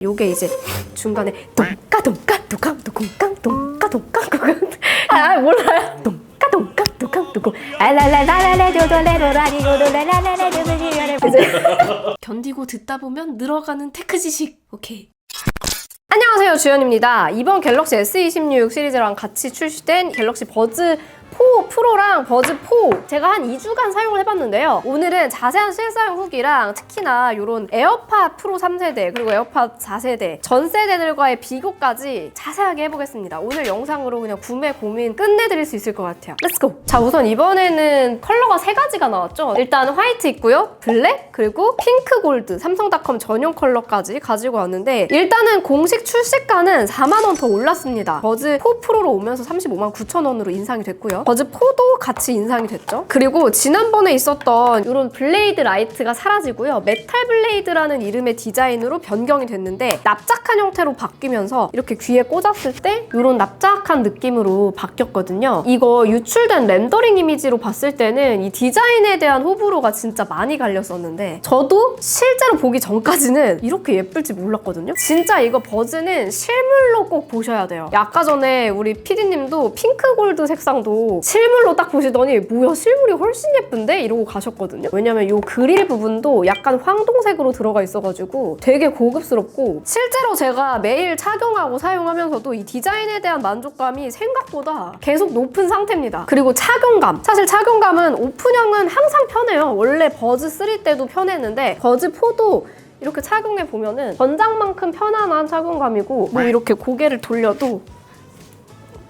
요게 이제 중간에 동까 동까 동까 동까 동까 동까 아 몰라요. 동까 동까 동까 동까 견디고 듣다 보면 늘어가는 테크 지식. 오케이. 안녕하세요, 주연입니다. 이번 갤럭시 S26 시리즈랑 같이 출시된 갤럭시 버즈 4 프로랑 버즈 4 제가 한 2주간 사용을 해봤는데요. 오늘은 자세한 실사용 후기랑 특히나 이런 에어팟 프로 3세대 그리고 에어팟 4세대 전 세대들과의 비교까지 자세하게 해보겠습니다. 오늘 영상으로 그냥 구매 고민 끝내드릴 수 있을 것 같아요. 렛츠고! 자, 우선 이번에는 컬러가 3가지가 나왔죠. 일단 화이트 있고요, 블랙, 그리고 핑크 골드, 삼성닷컴 전용 컬러까지 가지고 왔는데 일단은 공식 출시가는 4만 원 더 올랐습니다. 버즈 4 프로로 오면서 35만 9천 원으로 인상이 됐고요. 버즈 4도 같이 인상이 됐죠. 그리고 지난번에 있었던 이런 블레이드 라이트가 사라지고요. 메탈 블레이드라는 이름의 디자인으로 변경이 됐는데 납작한 형태로 바뀌면서 이렇게 귀에 꽂았을 때 이런 납작한 느낌으로 바뀌었거든요. 이거 유출된 렌더링 이미지로 봤을 때는 이 디자인에 대한 호불호가 진짜 많이 갈렸었는데 저도 실제로 보기 전까지는 이렇게 예쁠지 몰랐거든요. 진짜 이거 버즈는 실물로 꼭 보셔야 돼요. 아까 전에 우리 PD님도 핑크 골드 색상도 실물로 딱 보시더니 뭐야, 실물이 훨씬 예쁜데? 이러고 가셨거든요. 왜냐면 이 그릴 부분도 약간 황동색으로 들어가 있어가지고 되게 고급스럽고 실제로 제가 매일 착용하고 사용하면서도 이 디자인에 대한 만족감이 생각보다 계속 높은 상태입니다. 그리고 착용감, 사실 착용감은 오픈형은 항상 편해요. 원래 버즈 3 때도 편했는데 버즈 4도 이렇게 착용해보면은 전작만큼 편안한 착용감이고 뭐 이렇게 고개를 돌려도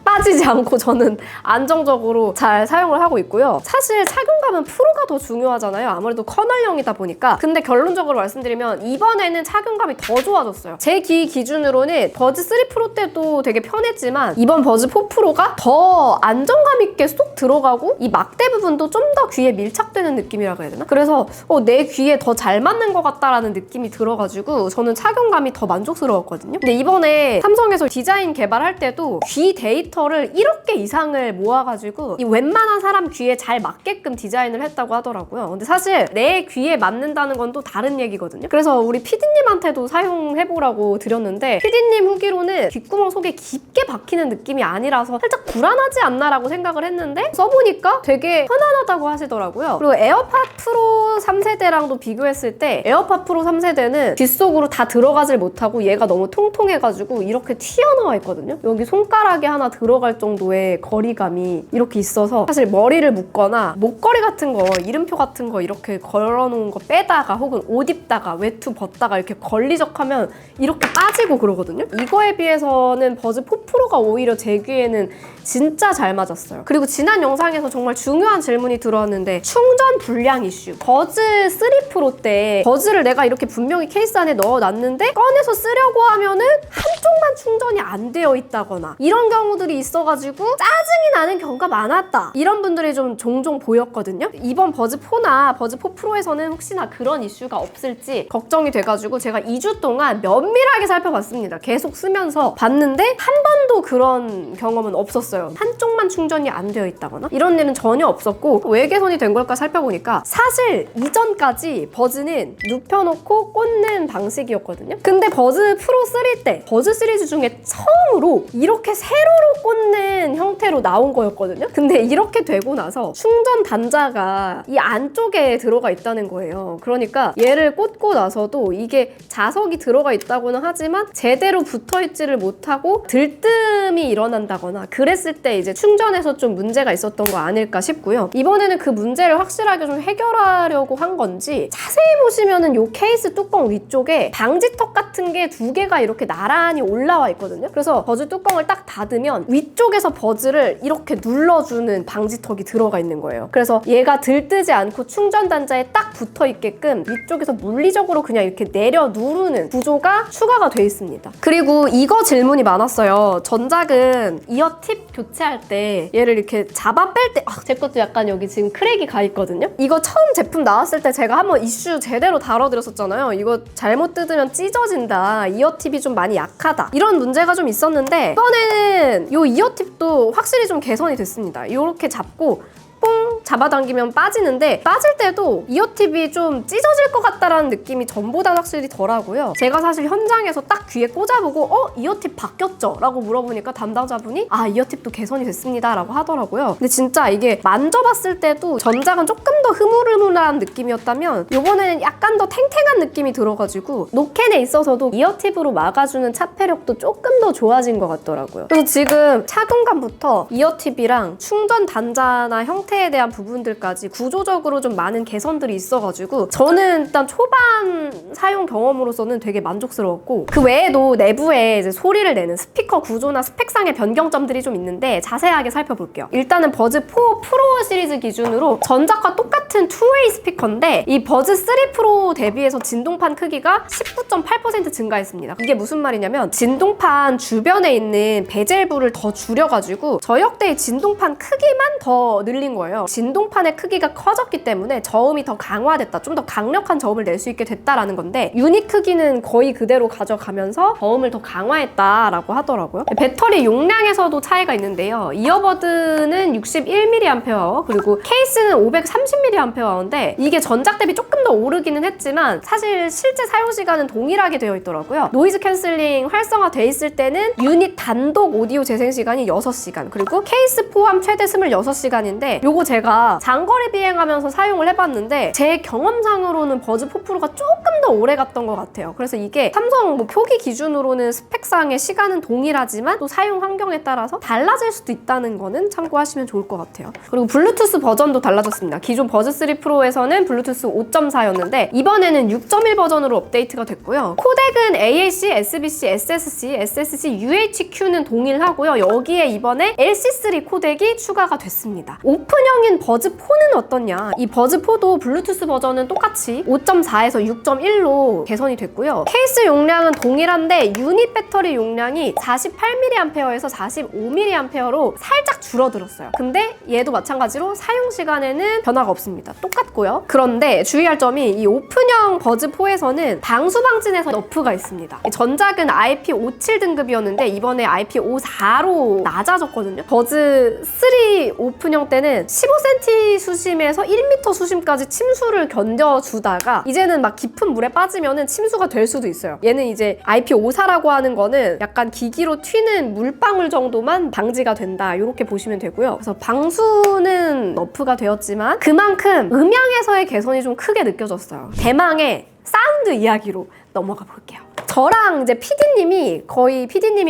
빠지지 않고 저는 안정적으로 잘 사용을 하고 있고요. 사실 착용감은 프로가 더 중요하잖아요. 아무래도 커널형이다 보니까. 근데 결론적으로 말씀드리면 이번에는 착용감이 더 좋아졌어요. 제 귀 기준으로는 버즈 3 프로 때도 되게 편했지만 이번 버즈 4 프로가 더 안정감 있게 쏙 들어가고 이 막대 부분도 좀 더 귀에 밀착되는 느낌이라고 해야 되나? 그래서 내 귀에 더 잘 맞는 것 같다라는 느낌이 들어가지고 저는 착용감이 더 만족스러웠거든요. 근데 이번에 삼성에서 디자인 개발할 때도 귀 데이터를 1억 개 이상을 모아가지고 이 웬만한 사람 귀에 잘 맞게끔 디자인을 했다고 하더라고요. 근데 사실 내 귀에 맞는다는 건 또 다른 얘기거든요. 그래서 우리 PD님한테도 사용해보라고 드렸는데 PD님 후기로는 귓구멍 속에 깊게 박히는 느낌이 아니라서 살짝 불안하지 않나라고 생각을 했는데 써보니까 되게 편안하다고 하시더라고요. 그리고 에어팟 프로 3세대랑도 비교했을 때 에어팟 프로 3세대는 귓속으로 다 들어가질 못하고 얘가 너무 통통해가지고 이렇게 튀어나와 있거든요. 여기 손가락에 하나 들어갈 정도의 거리감이 이렇게 있어서 사실 머리를 묶거나 목걸이 같은 거, 이름표 같은 거 이렇게 걸어놓은 거 빼다가 혹은 옷 입다가 외투 벗다가 이렇게 걸리적하면 이렇게 빠지고 그러거든요. 이거에 비해서는 버즈 4 프로가 오히려 제 귀에는 진짜 잘 맞았어요. 그리고 지난 영상에서 정말 중요한 질문이 들어왔는데 충전 불량 이슈. 버즈 3 프로 때 버즈를 내가 이렇게 분명히 케이스 안에 넣어놨는데 꺼내서 쓰려고 하면은 한쪽만 충전이 안 되어 있다거나 이런 경우들이 있어가지고 짜증이 나는 경우가 많았다. 이런 분들이 좀 종종 보였거든요. 이번 버즈 4나 버즈 4 프로에서는 혹시나 그런 이슈가 없을지 걱정이 돼가지고 제가 2주 동안 면밀하게 살펴봤습니다. 계속 쓰면서 봤는데 한 번도 그런 경험은 없었어요. 한쪽만 충전이 안 되어 있다거나 이런 일은 전혀 없었고 왜 개선이 된 걸까 살펴보니까 사실 이전까지 버즈는 눕혀놓고 꽂는 방식이었거든요. 근데 버즈 프로 3 때 버즈 시리즈 중에 처음으로 이렇게 세로로 꽂는 형태로 나온 거였거든요. 근데 이렇게 되고 나서 충전 단자가 이 안쪽에 들어가 있다는 거예요. 그러니까 얘를 꽂고 나서도 이게 자석이 들어가 있다고는 하지만 제대로 붙어있지를 못하고 들뜸이 일어난다거나 그랬을 때 이제 충전에서 좀 문제가 있었던 거 아닐까 싶고요. 이번에는 그 문제를 확실하게 좀 해결하려고 한 건지 자세히 보시면은 이 케이스 뚜껑 위쪽에 방지턱 같은 게 2개가 이렇게 나란히 올라와 있거든요. 그래서 버즈 뚜껑을 딱 닫으면 위쪽에서 버즈를 이렇게 눌러주는 방지턱이 들어가 있는 거예요. 그래서 얘가 들뜨지 않고 충전 단자에 딱 붙어 있게끔 위쪽에서 물리적으로 그냥 이렇게 내려 누르는 구조가 추가가 돼 있습니다. 그리고 이거 질문이 많았어요. 전작은 이어 팁 교체할 때 얘를 이렇게 잡아 뺄 때 제 것도 약간 여기 지금 크랙이 가 있거든요. 이거 처음 제품 나왔을 때 제가 한번 이슈 제대로 다뤄드렸었잖아요. 이거 잘못 뜯으면 찢어진다, 이어 팁이 좀 많이 약하다, 이런 문제가 좀 있었는데 이번에는 이 이어 팁도 확실히 좀 개선이 됐습니다. 이렇게 잡고 뽕 잡아당기면 빠지는데 빠질 때도 이어팁이 좀 찢어질 것 같다라는 느낌이 전보다 확실히 덜하고요. 제가 사실 현장에서 딱 귀에 꽂아보고 이어팁 바뀌었죠? 라고 물어보니까 담당자분이 이어팁도 개선이 됐습니다 라고 하더라고요. 근데 진짜 이게 만져봤을 때도 전작은 조금 더 흐물흐물한 느낌이었다면 요번에는 약간 더 탱탱한 느낌이 들어가지고 노캔에 있어서도 이어팁으로 막아주는 차폐력도 조금 더 좋아진 것 같더라고요. 그래서 지금 착용감부터 이어팁이랑 충전 단자나 형태에 대한 부분들까지 구조적으로 좀 많은 개선들이 있어가지고 저는 일단 초반 사용 경험으로서는 되게 만족스러웠고, 그 외에도 내부에 이제 소리를 내는 스피커 구조나 스펙상의 변경점들이 좀 있는데 자세하게 살펴볼게요. 일단은 버즈 4 프로 시리즈 기준으로 전작과 똑같은 투웨이 스피커인데 이 버즈 3 프로 대비해서 진동판 크기가 19.8% 증가했습니다. 이게 무슨 말이냐면 진동판 주변에 있는 베젤부를 더 줄여가지고 저역대의 진동판 크기만 더 늘린 거예요. 진동판의 크기가 커졌기 때문에 저음이 더 강화됐다, 좀 더 강력한 저음을 낼 수 있게 됐다라는 건데 유닛 크기는 거의 그대로 가져가면서 저음을 더 강화했다라고 하더라고요. 배터리 용량에서도 차이가 있는데요. 이어버드는 61mAh 그리고 케이스는 530mAh인데 이게 전작 대비 조금 더 오르기는 했지만 사실 실제 사용 시간은 동일하게 되어 있더라고요. 노이즈 캔슬링 활성화돼 있을 때는 유닛 단독 오디오 재생 시간이 6시간, 그리고 케이스 포함 최대 26시간인데 요거 제가 장거리 비행하면서 사용을 해봤는데 제 경험상으로는 버즈 4 프로가 조금 더 오래 갔던 것 같아요. 그래서 이게 삼성 표기 기준으로는 스펙상의 시간은 동일하지만 또 사용 환경에 따라서 달라질 수도 있다는 거는 참고하시면 좋을 것 같아요. 그리고 블루투스 버전도 달라졌습니다. 기존 버즈 3 프로에서는 블루투스 5.4였는데 이번에는 6.1 버전으로 업데이트가 됐고요. 코덱은 AAC, SBC, SSC, SSC, UHQ는 동일하고요. 여기에 이번에 LC3 코덱이 추가가 됐습니다. 오픈형인 버즈 4는 어떠냐? 이 버즈 4도 블루투스 버전은 똑같이 5.4에서 6.1로 개선이 됐고요. 케이스 용량은 동일한데 유닛 배터리 용량이 48mAh에서 45mAh로 살짝 줄어들었어요. 근데 얘도 마찬가지로 사용 시간에는 변화가 없습니다. 똑같고요. 그런데 주의할 점이 이 오픈형 버즈 4에서는 방수 방진에서 너프가 있습니다. 전작은 IP57 등급이었는데 이번에 IP54로 낮아졌거든요. 버즈 3 오픈형 때는 15cm 수심에서 1m 수심까지 침수를 견뎌주다가 이제는 막 깊은 물에 빠지면은 침수가 될 수도 있어요. 얘는 이제 IP54라고 하는 거는 약간 기기로 튀는 물방울 정도만 방지가 된다, 이렇게 보시면 되고요. 그래서 방수는 너프가 되었지만 그만큼 음향에서의 개선이 좀 크게 느껴졌어요. 대망의 사운드 이야기로 넘어가 볼게요. 저랑 이제 PD님이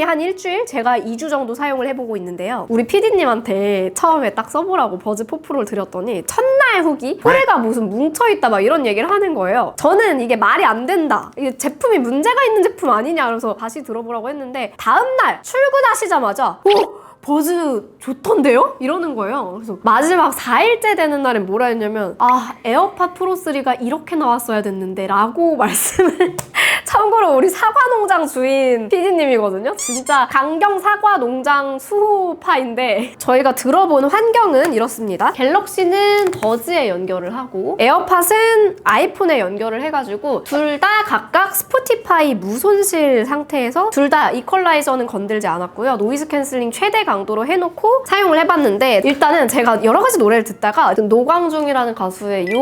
한 일주일, 제가 2주 정도 사용을 해보고 있는데요. 우리 PD님한테 처음에 딱 써보라고 버즈 4 프로를 드렸더니 첫날 후기 소리가 무슨 뭉쳐있다 막 이런 얘기를 하는 거예요. 저는 이게 말이 안 된다, 이게 제품이 문제가 있는 제품 아니냐, 그래서 다시 들어보라고 했는데 다음날 출근하시자마자 버즈 좋던데요? 이러는 거예요. 그래서 마지막 4일째 되는 날엔 뭐라 했냐면 에어팟 프로 3가 이렇게 나왔어야 됐는데 라고 말씀을 참고로 우리 사과농장 주인 PD님이거든요. 진짜 강경 사과농장 수호파인데 저희가 들어본 환경은 이렇습니다. 갤럭시는 버즈에 연결을 하고 에어팟은 아이폰에 연결을 해가지고 둘 다 각각 스포티파이 무손실 상태에서 둘 다 이퀄라이저는 건들지 않았고요. 노이즈 캔슬링 최대 강도로 해놓고 사용을 해봤는데 일단은 제가 여러 가지 노래를 듣다가 노광중이라는 가수의 이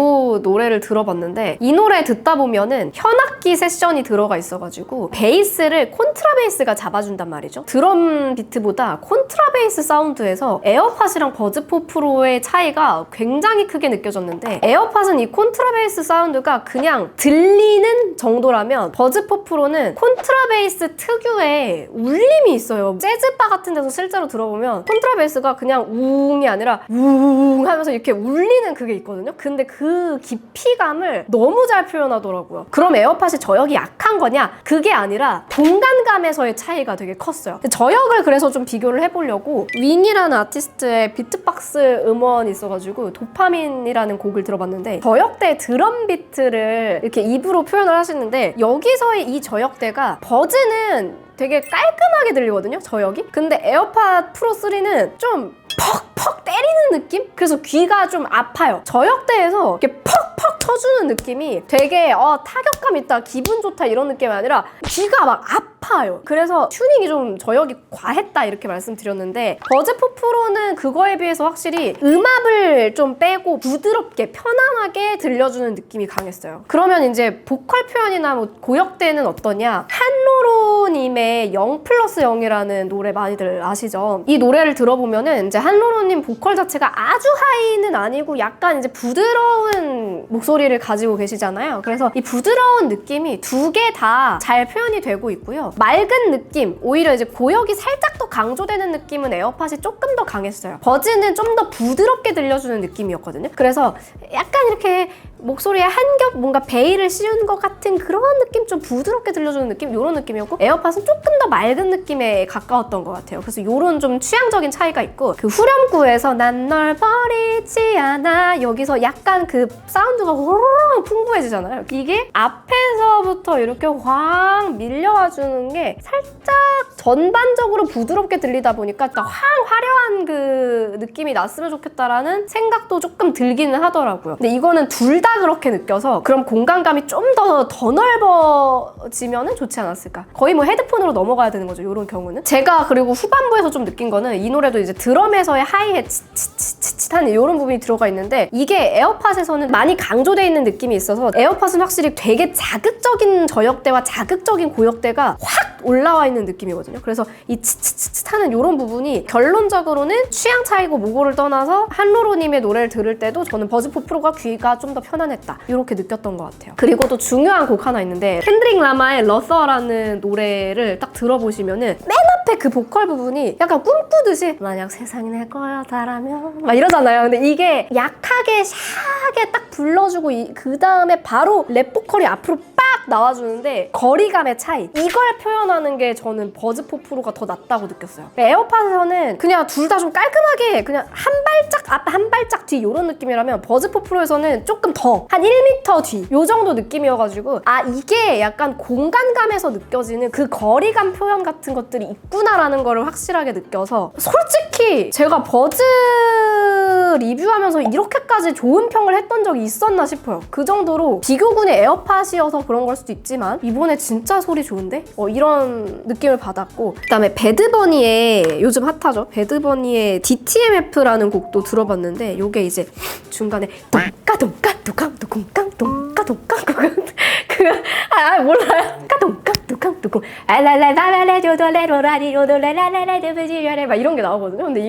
노래를 들어봤는데 이 노래 듣다 보면은 현악기 세션이 들어가 있어가지고 베이스를 콘트라베이스가 잡아준단 말이죠. 드럼 비트보다 콘트라베이스 사운드에서 에어팟이랑 버즈 4 프로의 차이가 굉장히 크게 느껴졌는데 에어팟은 이 콘트라베이스 사운드가 그냥 들리는 정도라면 버즈 4 프로는 콘트라베이스 특유의 울림이 있어요. 재즈바 같은 데서 실제로 들어보면 콘트라베이스가 그냥 웅이 아니라 웅 하면서 이렇게 울리는 그게 있거든요. 근데 그 깊이감을 너무 잘 표현하더라고요. 그럼 에어팟이 저역이 약한 거냐? 그게 아니라 동간감에서의 차이가 되게 컸어요. 저역을 그래서 좀 비교를 해보려고 윙이라는 아티스트의 비트박스 음원이 있어가지고 도파민이라는 곡을 들어봤는데 저역대 드럼 비트를 이렇게 입으로 표현을 하시는데 여기서의 이 저역대가 버즈는 되게 깔끔하게 들리거든요, 저역이. 근데 에어팟 프로 3는 좀 퍽퍽 때리는 느낌? 그래서 귀가 좀 아파요. 저역대에서 이렇게 퍽퍽 쳐주는 느낌이 되게 타격감 있다, 기분 좋다 이런 느낌이 아니라 귀가 막 아파. 아파요. 그래서 튜닝이 좀 저역이 과했다 이렇게 말씀드렸는데 버즈 4 프로는 그거에 비해서 확실히 음압을 좀 빼고 부드럽게 편안하게 들려주는 느낌이 강했어요. 그러면 이제 보컬 표현이나 뭐 고역대는 어떠냐? 한로로님의 0+0이라는 노래 많이들 아시죠? 이 노래를 들어보면은 이제 한로로님 보컬 자체가 아주 하이는 아니고 약간 이제 부드러운 목소리를 가지고 계시잖아요. 그래서 이 부드러운 느낌이 두 개 다 잘 표현이 되고 있고요. 맑은 느낌, 오히려 이제 고역이 살짝 더 강조되는 느낌은 에어팟이 조금 더 강했어요. 버즈는 좀 더 부드럽게 들려주는 느낌이었거든요. 그래서 약간 이렇게 목소리에 한 겹 뭔가 베일을 씌운 것 같은 그런 느낌, 좀 부드럽게 들려주는 느낌, 이런 느낌이었고 에어팟은 조금 더 맑은 느낌에 가까웠던 것 같아요. 그래서 이런 좀 취향적인 차이가 있고 그 후렴구에서 난 널 버리지 않아 여기서 약간 그 사운드가 호로록 풍부해지잖아요. 이게 앞에서부터 이렇게 확 밀려와 주는 게 살짝 전반적으로 부드럽게 들리다 보니까 확 화려한 그 느낌이 났으면 좋겠다라는 생각도 조금 들기는 하더라고요. 근데 이거는 둘 다 그렇게 느껴서 그럼 공간감이 좀 더 넓어지면 좋지 않았을까? 거의 뭐 헤드폰으로 넘어가야 되는 거죠, 이런 경우는. 제가 그리고 후반부에서 좀 느낀 거는 이 노래도 이제 드럼에서의 하이에 치치치치치한 이런 부분이 들어가 있는데 이게 에어팟에서는 많이 강조되어 있는 느낌이 있어서 에어팟은 확실히 되게 자극적인 저역대와 자극적인 고역대가 확 올라와 있는 느낌이거든요. 그래서 이 치치치치하는 이런 부분이 결론적으로는 취향 차이고 뭐고를 떠나서 한로로님의 노래를 들을 때도 저는 버즈 4 프로가 귀가 좀 더 편안했다 이렇게 느꼈던 것 같아요. 그리고 또 중요한 곡 하나 있는데 켄드릭 라마의 러서라는 노래를 딱 들어보시면은 맨 앞에 그 보컬 부분이 약간 꿈꾸듯이 만약 세상이 내 거였다라면 막 이러잖아요. 근데 이게 약하게 샤하게 딱 불러주고 그 다음에 바로 랩 보컬이 앞으로 빡 나와주는데 거리감의 차이, 이걸 표현하는 게 저는 버즈 4 프로가 더 낫다고 느꼈어요. 에어팟에서는 그냥 둘 다 좀 깔끔하게 그냥 한 발짝 앞 한 발짝 뒤 이런 느낌이라면 버즈 4 프로에서는 조금 더 한 1m 뒤 요 정도 느낌이어가지고 아 이게 약간 공간감에서 느껴지는 그 거리감 표현 같은 것들이 있구나라는 거를 확실하게 느껴서 솔직히 제가 버즈 리뷰하면서 이렇게까지 좋은 평을 했던 적이 있었나 싶어요. 그 정도로 비교군의 에어팟이어서 그런 걸 수도 있지만 이번에 진짜 소리 좋은데? 이런 느낌을 받았고 그 다음에 배드버니의 요즘 핫하죠? 배드버니의 DTMF라는 곡도 들어봤는데 요게 이제 중간에 동까동까 두캉두쿵깡 동까동까 몰라요? 까동까 두캉두쿵 알랄랄랄랄레 조돌레로라리 조돌레라라라 드브지려레 막 이런 게 나오거든요. 근데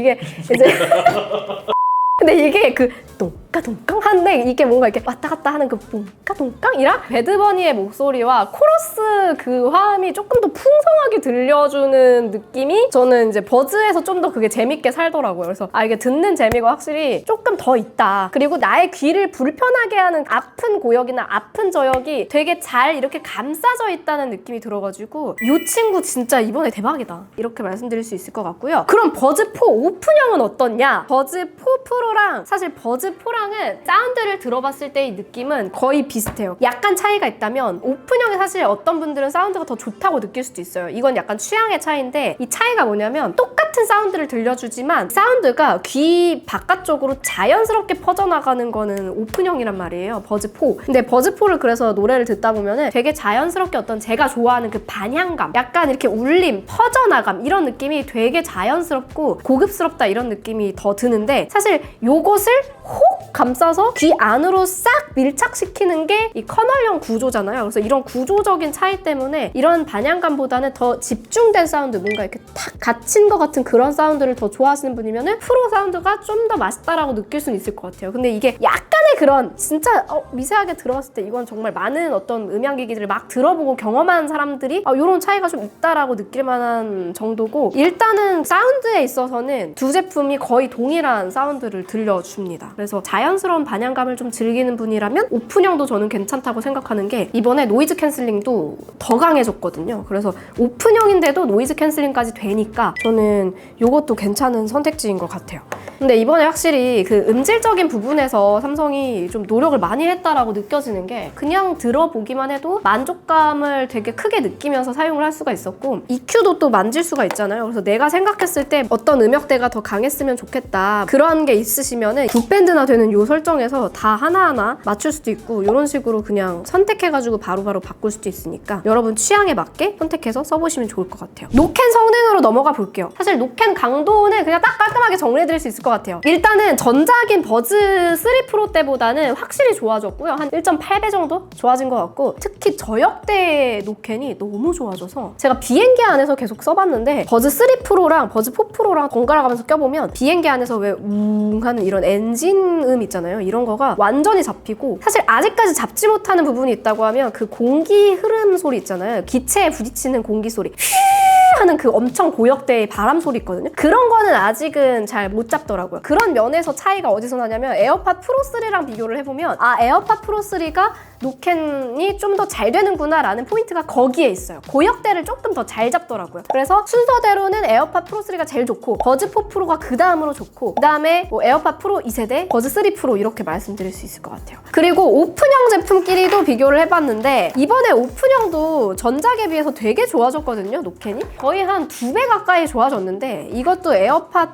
이게 그 동까동깡 한데 이게 뭔가 이렇게 왔다 갔다 하는 그 동까동깡이랑 배드버니의 목소리와 코러스 그 화음이 조금 더 풍성하게 들려주는 느낌이 저는 이제 버즈에서 좀 더 그게 재밌게 살더라고요. 그래서 이게 듣는 재미가 확실히 조금 더 있다. 그리고 나의 귀를 불편하게 하는 아픈 고역이나 아픈 저역이 되게 잘 이렇게 감싸져 있다는 느낌이 들어가지고 이 친구 진짜 이번에 대박이다 이렇게 말씀드릴 수 있을 것 같고요. 그럼 버즈 4 오픈형은 어떻냐? 버즈 4 프로랑 사실 버즈 4랑은 사운드를 들어봤을 때의 느낌은 거의 비슷해요. 약간 차이가 있다면 오픈형이 사실 어떤 분들은 사운드가 더 좋다고 느낄 수도 있어요. 이건 약간 취향의 차이인데 이 차이가 뭐냐면 똑같은 사운드를 들려주지만 사운드가 귀 바깥쪽으로 자연스럽게 퍼져나가는 거는 오픈형이란 말이에요. 버즈 4. 근데 버즈 4를 그래서 노래를 듣다 보면은 되게 자연스럽게 어떤 제가 좋아하는 그 반향감, 약간 이렇게 울림, 퍼져나감 이런 느낌이 되게 자연스럽고 고급스럽다 이런 느낌이 더 드는데 사실 요것을 혹 감싸서 귀 안으로 싹 밀착시키는 게 이 커널형 구조잖아요. 그래서 이런 구조적인 차이 때문에 이런 반향감보다는 더 집중된 사운드, 뭔가 이렇게 탁 갇힌 것 같은 그런 사운드를 더 좋아하시는 분이면은 프로 사운드가 좀 더 맛있다라고 느낄 수는 있을 것 같아요. 근데 이게 약간의 그런 진짜 미세하게 들어봤을 때 이건 정말 많은 어떤 음향기기들을 막 들어보고 경험한 사람들이 이런 차이가 좀 있다라고 느낄 만한 정도고 일단은 사운드에 있어서는 두 제품이 거의 동일한 사운드를 들려줍니다. 그래서 자연스러운 반향감을 좀 즐기는 분이라면 오픈형도 저는 괜찮다고 생각하는 게 이번에 노이즈 캔슬링도 더 강해졌거든요. 그래서 오픈형인데도 노이즈 캔슬링까지 되니까 저는 이것도 괜찮은 선택지인 것 같아요. 근데 이번에 확실히 그 음질적인 부분에서 삼성이 좀 노력을 많이 했다라고 느껴지는 게 그냥 들어보기만 해도 만족감을 되게 크게 느끼면서 사용을 할 수가 있었고 EQ도 또 만질 수가 있잖아요. 그래서 내가 생각했을 때 어떤 음역대가 더 강했으면 좋겠다 그런 게 있으시면은 굿밴드 아무든나 되는 요 설정에서 다 하나하나 맞출 수도 있고 이런 식으로 그냥 선택해가지고 바로바로 바꿀 수도 있으니까 여러분 취향에 맞게 선택해서 써보시면 좋을 것 같아요. 노캔 성능으로 넘어가 볼게요. 사실 노캔 강도는 그냥 딱 깔끔하게 정리해드릴 수 있을 것 같아요. 일단은 전작인 버즈 3 프로 때보다는 확실히 좋아졌고요. 한 1.8배 정도 좋아진 것 같고 특히 저역대 노캔이 너무 좋아져서 제가 비행기 안에서 계속 써봤는데 버즈 3 프로랑 버즈 4 프로랑 번갈아 가면서 껴보면 비행기 안에서 왜 웅 하는 이런 엔진음 있잖아요. 이런 거가 완전히 잡히고 사실 아직까지 잡지 못하는 부분이 있다고 하면 그 공기 흐름 소리 있잖아요. 기체에 부딪히는 공기 소리 휘 하는 그 엄청 고역대의 바람 소리 있거든요. 그런 거는 아직은 잘 못 잡더라고요. 그런 면에서 차이가 어디서 나냐면 에어팟 프로 3랑 비교를 해보면 에어팟 프로 3가 노캔이 좀 더 잘 되는구나 라는 포인트가 거기에 있어요. 고역대를 조금 더 잘 잡더라고요. 그래서 순서대로는 에어팟 프로 3가 제일 좋고 버즈 4 프로가 그 다음으로 좋고 그 다음에 뭐 에어팟 프로 2세대, 버즈 3 프로 이렇게 말씀드릴 수 있을 것 같아요. 그리고 오픈형 제품끼리도 비교를 해봤는데 이번에 오픈형도 전작에 비해서 되게 좋아졌거든요. 노캔이 거의 한 2배 가까이 좋아졌는데 이것도 에어팟 4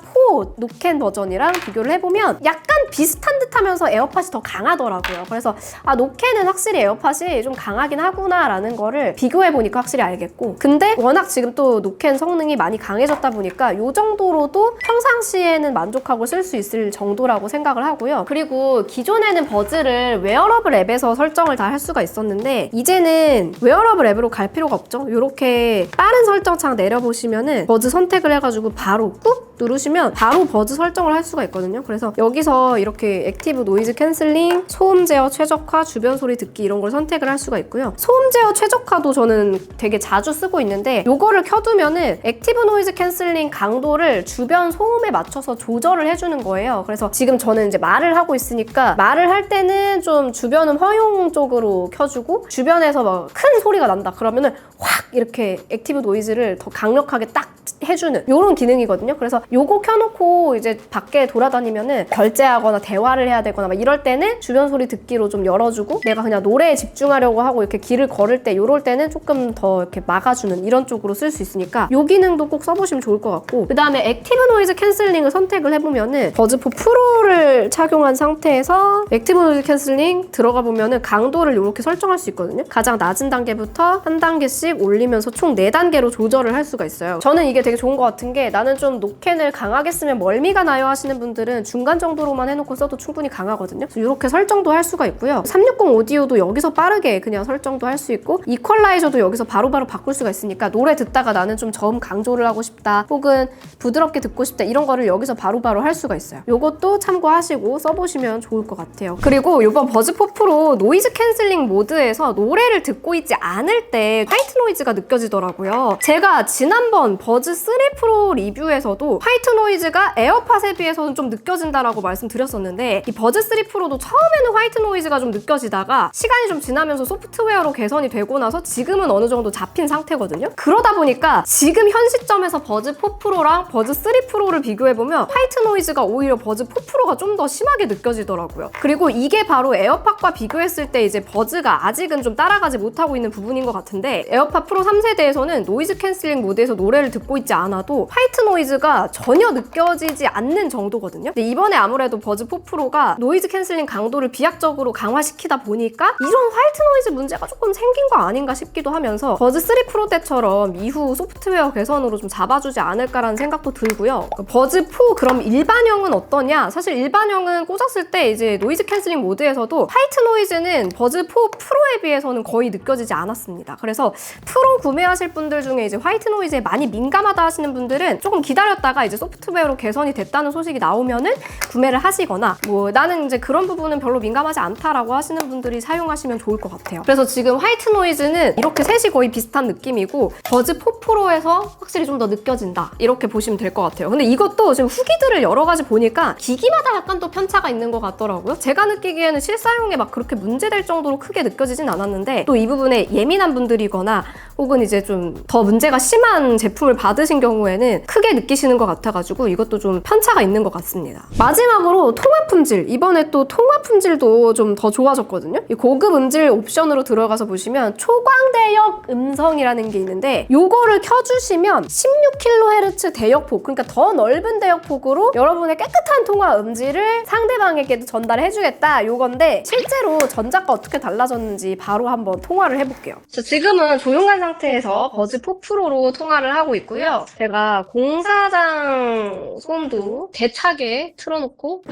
노캔 버전이랑 비교를 해보면 약간 비슷한 듯 하면서 에어팟이 더 강하더라고요. 그래서 노캔은 확실히 에어팟이 좀 강하긴 하구나 라는 거를 비교해보니까 확실히 알겠고 근데 워낙 지금 또 노캔 성능이 많이 강해졌다 보니까 이 정도로도 평상시에는 만족하고 쓸 수 있을 정도라고 생각을 하고요. 그리고 기존에는 버즈를 웨어러블 앱에서 설정을 다 할 수가 있었는데 이제는 웨어러블 앱으로 갈 필요가 없죠. 이렇게 빠른 설정창 내려보시면은 버즈 선택을 해가지고 바로 꾹 누르시면 바로 버즈 설정을 할 수가 있거든요. 그래서 여기서 이렇게 액티브 노이즈 캔슬링, 소음 제어 최적화, 주변 소리 듣기 이런 걸 선택을 할 수가 있고요. 소음 제어 최적화도 저는 되게 자주 쓰고 있는데 요거를 켜두면은 액티브 노이즈 캔슬링 강도를 주변 소음에 맞춰서 조절을 해주는 거예요. 그래서 지금 저는 이제 말을 하고 있으니까 말을 할 때는 좀 주변음 허용 쪽으로 켜주고 주변에서 막 큰 소리가 난다 그러면은 확 이렇게 액티브 노이즈를 더 강력하게 딱 해주는 이런 기능이거든요. 그래서 요거 켜놓고 이제 밖에 돌아다니면은 결제하거나 대화를 해야 되거나 막 이럴 때는 주변 소리 듣기로 좀 열어주고 내가 그냥 노래에 집중하려고 하고 이렇게 길을 걸을 때 요럴 때는 조금 더 이렇게 막아주는 이런 쪽으로 쓸 수 있으니까 요 기능도 꼭 써보시면 좋을 것 같고 그 다음에 액티브 노이즈 캔슬링을 선택을 해보면은 버즈 4 프로를 착용한 상태에서 액티브 노이즈 캔슬링 들어가 보면은 강도를 이렇게 설정할 수 있거든요. 가장 낮은 단계부터 한 단계씩 올리면서 총 4단계로 조절을 할 수가 있어요. 저는 이게 되게 좋은 것 같은 게 나는 좀 노캔을 강하게 쓰면 멀미가 나요 하시는 분들은 중간 정도로만 해놓고 써도 충분히 강하거든요. 그래서 이렇게 설정도 할 수가 있고요. 360 오디오도 여기서 빠르게 그냥 설정도 할 수 있고 이퀄라이저도 여기서 바로바로 바꿀 수가 있으니까 노래 듣다가 나는 좀 저음 강조를 하고 싶다 혹은 부드럽게 듣고 싶다 이런 거를 여기서 바로바로 할 수가 있어요. 요것도 참고하시고 써보시면 좋을 것 같아요. 그리고 이번 버즈 4 프로 노이즈 캔슬링 모드에서 노래를 듣고 있지 않을 때 화이트 노이즈가 느껴지더라고요. 제가 지난번 버즈 3 프로 리뷰에서도 화이트 노이즈가 에어팟에 비해서는 좀 느껴진다라고 말씀드렸었는데 이 버즈 3 프로도 처음에는 화이트 노이즈가 좀 느껴지다가 시간이 좀 지나면서 소프트웨어로 개선이 되고 나서 지금은 어느 정도 잡힌 상태거든요. 그러다 보니까 지금 현 시점에서 버즈 4 프로랑 버즈 3 프로를 비교해보면 화이트 노이즈가 오히려 버즈 4 프로가 좀 더 심하게 느껴지더라고요. 그리고 이게 바로 에어팟과 비교했을 때 이제 버즈가 아직은 좀 따라가지 못하고 있는 부분인 것 같은데 에어팟 프로 3세대에서는 노이즈 캔슬링 모드에서 노래를 듣고 있지 않아도 화이트 노이즈가 전혀 느껴지지 않는 정도거든요. 근데 이번에 아무래도 버즈 4 프로가 노이즈 캔슬링 강도를 비약적으로 강화시키다 보니까 이런 화이트 노이즈 문제가 조금 생긴 거 아닌가 싶기도 하면서 버즈 3 프로 때처럼 이후 소프트웨어 개선으로 좀 잡아주지 않을까라는 생각도 들고요. 버즈 4 그럼 일반형은 어떠냐? 사실 일반형은 꽂았을 때 이제 노이즈 캔슬링 모드에서도 화이트 노이즈는 버즈 4 프로에 비해서는 거의 느껴지지 않았습니다. 그래서 프로 구매하실 분들 중에 이제 화이트 노이즈에 많이 민감하다 하시는 분들은 조금 기다렸다가 이제 소프트웨어로 개선이 됐다는 소식이 나오면은 구매를 하시거나 뭐 나는 이제 그런 부분은 별로 민감하지 않다라고 하시는 분들이 사용하시면 좋을 것 같아요. 그래서 지금 화이트 노이즈는 이렇게 셋이 거의 비슷한 느낌이고 버즈 4 프로에서 확실히 좀 더 느껴진다 이렇게 보시면 될 것 같아요. 근데 이것도 지금 후기들을 여러 가지 보니까 기기마다 약간 또 편차가 있는 것 같더라고요. 제가 느끼기에는 실사용에 막 그렇게 문제될 정도로 크게 느껴지진 않았는데 또 이 부분에 예민한 분들이거나 혹은 이제 좀 더 문제가 심한 제품을 받으신 사용하신 경우에는 크게 느끼시는 것 같아가지고 이것도 좀 편차가 있는 것 같습니다. 마지막으로 통화 품질. 이번에 또 통화 품질도 좀 더 좋아졌거든요. 이 고급 음질 옵션으로 들어가서 보시면 초광대역 음성이라는 게 있는데 요거를 켜주시면 16kHz 대역폭, 그러니까 더 넓은 대역폭으로 여러분의 깨끗한 통화 음질을 상대방에게도 전달해주겠다 요건데, 실제로 전작과 어떻게 달라졌는지 바로 한번 통화를 해볼게요. 지금은 조용한 상태에서 버즈 4 프로로 통화를 하고 있고요. 제가 공사장 소음도 대차게 틀어놓고,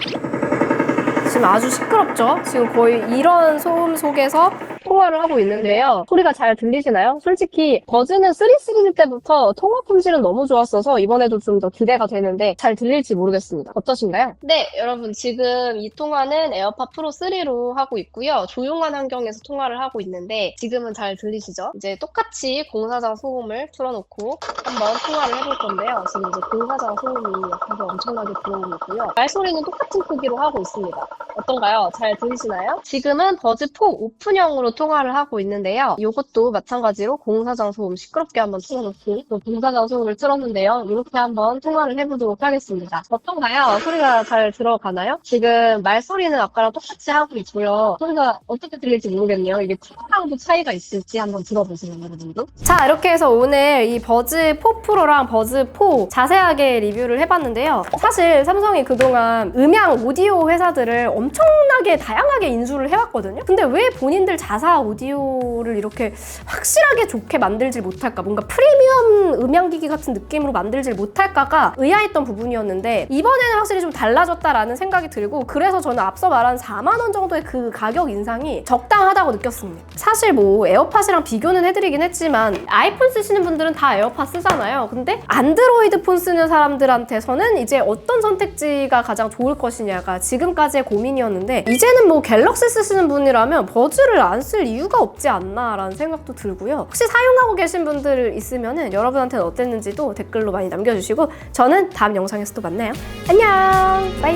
지금 아주 시끄럽죠? 지금 거의 이런 소음 속에서 통화를 하고 있는데요. 소리가 잘 들리시나요? 솔직히 버즈는 3 시리즈 때부터 통화 품질은 너무 좋았어서 이번에도 좀 더 기대가 되는데 잘 들릴지 모르겠습니다. 어떠신가요? 네, 여러분 지금 이 통화는 에어팟 프로 3로 하고 있고요. 조용한 환경에서 통화를 하고 있는데 지금은 잘 들리시죠? 이제 똑같이 공사장 소음을 틀어놓고 한번 통화를 해볼 건데요. 지금 이제 공사장 소음이 옆에서 엄청나게 들어오고 있고요. 말소리는 똑같은 크기로 하고 있습니다. 어떤가요? 잘 들리시나요? 지금은 버즈 4 오픈형으로 통화를 하고 있는데요. 이것도 마찬가지로 공사장 소음 시끄럽게 한번 틀어놓고 또 공사장 소음을 틀었는데요. 이렇게 한번 통화를 해보도록 하겠습니다. 어떤가요? 소리가 잘 들어가나요? 지금 말소리는 아까랑 똑같이 하고 있고요. 소리가 어떻게 들릴지 모르겠네요. 이게 쿠팡도 차이가 있을지 한번 들어보세요, 여러분도. 자, 이렇게 해서 오늘 이 버즈 4 프로랑 버즈 4 자세하게 리뷰를 해봤는데요. 사실 삼성이 그동안 음향 오디오 회사들을 엄청나게 다양하게 인수를 해왔거든요. 근데 왜 본인들 자사 오디오를 이렇게 확실하게 좋게 만들질 못할까, 뭔가 프리미엄 음향기기 같은 느낌으로 만들질 못할까가 의아했던 부분이었는데, 이번에는 확실히 좀 달라졌다라는 생각이 들고, 그래서 저는 앞서 말한 4만 원 정도의 그 가격 인상이 적당하다고 느꼈습니다. 사실 뭐 에어팟이랑 비교는 해드리긴 했지만 아이폰 쓰시는 분들은 다 에어팟 쓰잖아요. 근데 안드로이드 폰 쓰는 사람들한테서는 이제 어떤 선택지가 가장 좋을 것이냐가 지금까지의 고민이었는데, 이제는 뭐 갤럭시 쓰시는 분이라면 버즈를 안 쓸 이유가 없지 않나라는 생각도 들고요. 혹시 사용하고 계신 분들 있으면은 여러분한테는 어땠는지도 댓글로 많이 남겨주시고, 저는 다음 영상에서 또 만나요. 안녕, 바이.